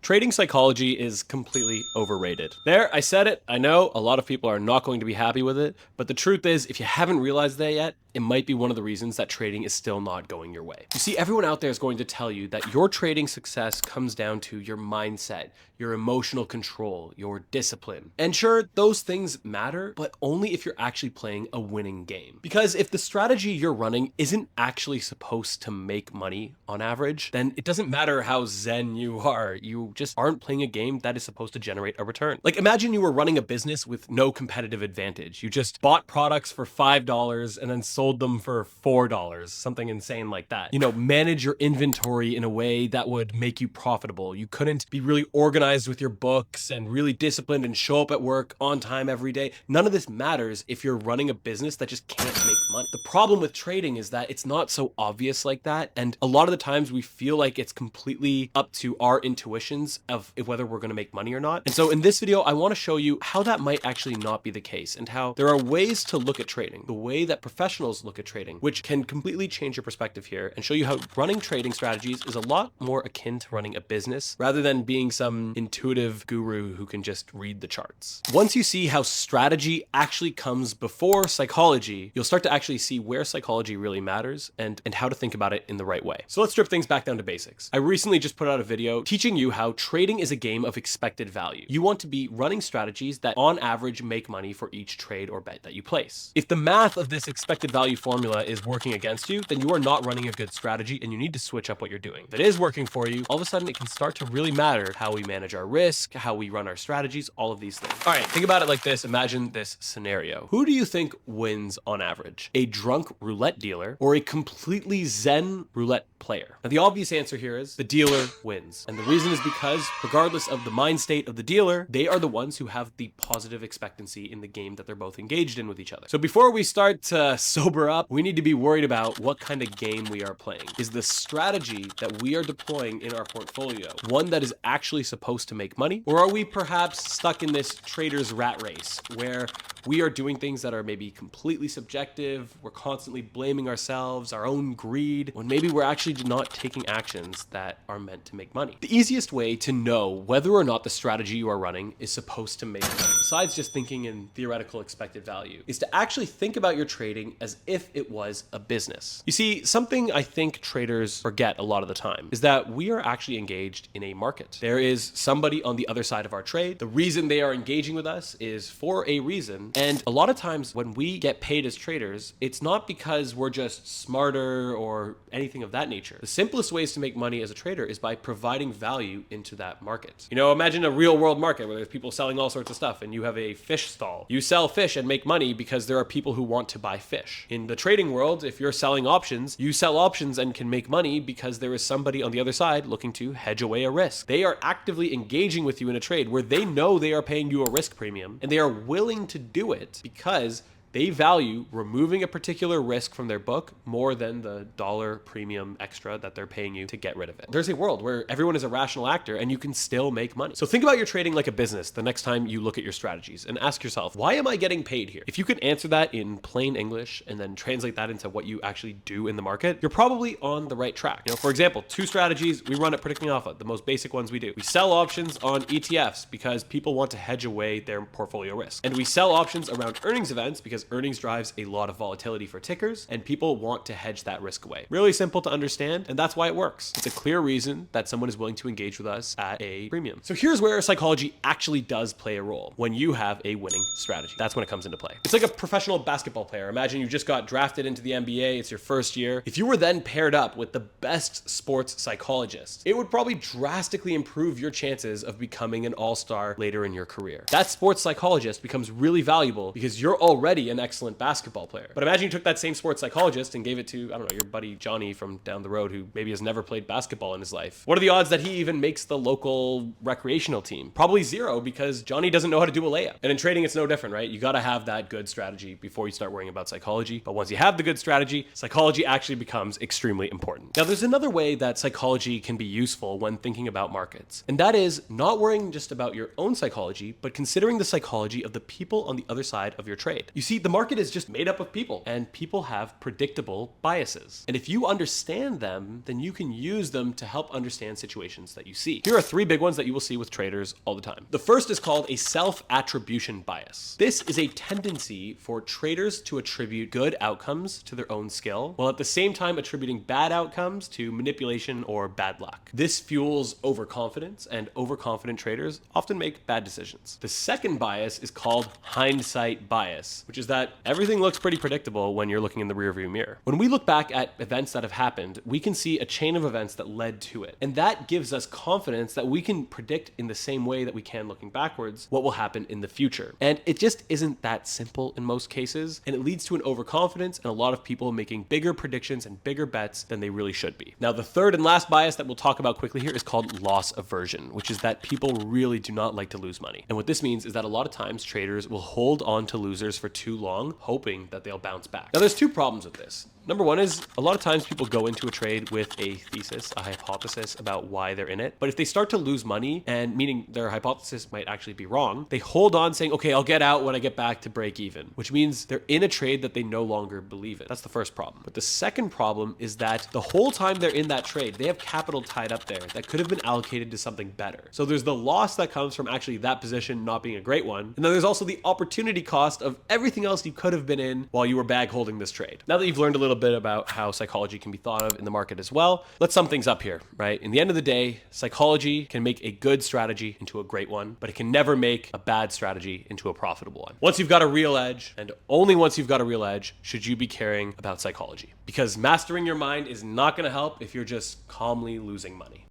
Trading psychology is completely overrated. There, I said it. I know a lot of people are not going to be happy with it, but the truth is, if you haven't realized that yet, it might be one of the reasons that trading is still not going your way. You see, everyone out there is going to tell you that your trading success comes down to your mindset, your emotional control, your discipline. And sure, those things matter, but only if you're actually playing a winning game. Because if the strategy you're running isn't actually supposed to make money on average, then it doesn't matter how zen you are. You just aren't playing a game that is supposed to generate a return. Like, imagine you were running a business with no competitive advantage. You just bought products for $5 and then sold them for $4, something insane like that. You know, manage your inventory in a way that would make you profitable. You couldn't be really organized with your books and really disciplined and show up at work on time every day. None of this matters if you're running a business that just can't make money. The problem with trading is that it's not so obvious like that, and a lot of the times we feel like it's completely up to our intuitions of whether we're going to make money or not. And so in this video, I want to show you how that might actually not be the case, and how there are ways to look at trading, the way that professionals look at trading, which can completely change your perspective here, and show you how running trading strategies is a lot more akin to running a business rather than being some intuitive guru who can just read the charts. Once you see how strategy actually comes before psychology, you'll start to actually see where psychology really matters and how to think about it in the right way. So let's strip things back down to basics. I recently just put out a video teaching you how trading is a game of expected value. You want to be running strategies that on average make money for each trade or bet that you place. If the math of this expected value formula is working against you, then you are not running a good strategy and you need to switch up what you're doing. If it is working for you, all of a sudden it can start to really matter how we manage our risk, how we run our strategies, all of these things. All right, think about it like this. Imagine this scenario. Who do you think wins on average? A drunk roulette dealer or a completely zen roulette player? Now, the obvious answer here is the dealer wins. And the reason is because regardless of the mind state of the dealer, they are the ones who have the positive expectancy in the game that they're both engaged in with each other. So before we start to sober up, we need to be worried about what kind of game we are playing. Is the strategy that we are deploying in our portfolio one that is actually supposed to make money? Or are we perhaps stuck in this trader's rat race where we are doing things that are maybe completely subjective, we're constantly blaming ourselves, our own greed, when maybe we're actually not taking actions that are meant to make money? The easiest way to know whether or not the strategy you are running is supposed to make money, besides just thinking in theoretical expected value, is to actually think about your trading as if it was a business. You see, something I think traders forget a lot of the time is that we are actually engaged in a market. There is somebody on the other side of our trade. The reason they are engaging with us is for a reason. And a lot of times when we get paid as traders, it's not because we're just smarter or anything of that nature. The simplest ways to make money as a trader is by providing value into that market. You know, imagine a real world market where there's people selling all sorts of stuff and you have a fish stall. You sell fish and make money because there are people who want to buy fish. In the trading world, if you're selling options, you sell options and can make money because there is somebody on the other side looking to hedge away a risk. They are actively engaging with you in a trade where they know they are paying you a risk premium, and they are willing to do it because they value removing a particular risk from their book more than the dollar premium extra that they're paying you to get rid of it. There's a world where everyone is a rational actor and you can still make money. So think about your trading like a business the next time you look at your strategies and ask yourself, why am I getting paid here? If you can answer that in plain English and then translate that into what you actually do in the market, you're probably on the right track. You know, for example, two strategies we run at Predicting Alpha, the most basic ones we do. We sell options on ETFs because people want to hedge away their portfolio risk. And we sell options around earnings events because earnings drives a lot of volatility for tickers and people want to hedge that risk away. Really simple to understand, and that's why it works. It's a clear reason that someone is willing to engage with us at a premium. So here's where psychology actually does play a role when you have a winning strategy. That's when it comes into play. It's like a professional basketball player. Imagine you just got drafted into the NBA, it's your first year. If you were then paired up with the best sports psychologist, it would probably drastically improve your chances of becoming an all-star later in your career. That sports psychologist becomes really valuable because you're already an excellent basketball player. But imagine you took that same sports psychologist and gave it to, I don't know, your buddy Johnny from down the road who maybe has never played basketball in his life. What are the odds that he even makes the local recreational team? Probably zero, because Johnny doesn't know how to do a layup. And in trading, it's no different, right? You got to have that good strategy before you start worrying about psychology. But once you have the good strategy, psychology actually becomes extremely important. Now, there's another way that psychology can be useful when thinking about markets, and that is not worrying just about your own psychology, but considering the psychology of the people on the other side of your trade. You see, the market is just made up of people, and people have predictable biases. And if you understand them, then you can use them to help understand situations that you see. Here are 3 big ones that you will see with traders all the time. The first is called a self-attribution bias. This is a tendency for traders to attribute good outcomes to their own skill, while at the same time attributing bad outcomes to manipulation or bad luck. This fuels overconfidence, and overconfident traders often make bad decisions. The second bias is called hindsight bias, which is that everything looks pretty predictable when you're looking in the rearview mirror. When we look back at events that have happened, we can see a chain of events that led to it. And that gives us confidence that we can predict in the same way that we can looking backwards what will happen in the future. And it just isn't that simple in most cases, and it leads to an overconfidence and a lot of people making bigger predictions and bigger bets than they really should be. Now, the third and last bias that we'll talk about quickly here is called loss aversion, which is that people really do not like to lose money. And what this means is that a lot of times traders will hold on to losers for too long, hoping that they'll bounce back. Now, there's 2 problems with this. Number one is a lot of times people go into a trade with a thesis, a hypothesis about why they're in it. But if they start to lose money, and meaning their hypothesis might actually be wrong, they hold on saying, okay, I'll get out when I get back to break even, which means they're in a trade that they no longer believe in. That's the first problem. But the second problem is that the whole time they're in that trade, they have capital tied up there that could have been allocated to something better. So there's the loss that comes from actually that position not being a great one. And then there's also the opportunity cost of everything else you could have been in while you were bag holding this trade. Now that you've learned a little bit about how psychology can be thought of in the market as well, let's sum things up here, right? In the end of the day, psychology can make a good strategy into a great one, but it can never make a bad strategy into a profitable one. Once you've got a real edge, and only once you've got a real edge, should you be caring about psychology. Because mastering your mind is not going to help if you're just calmly losing money.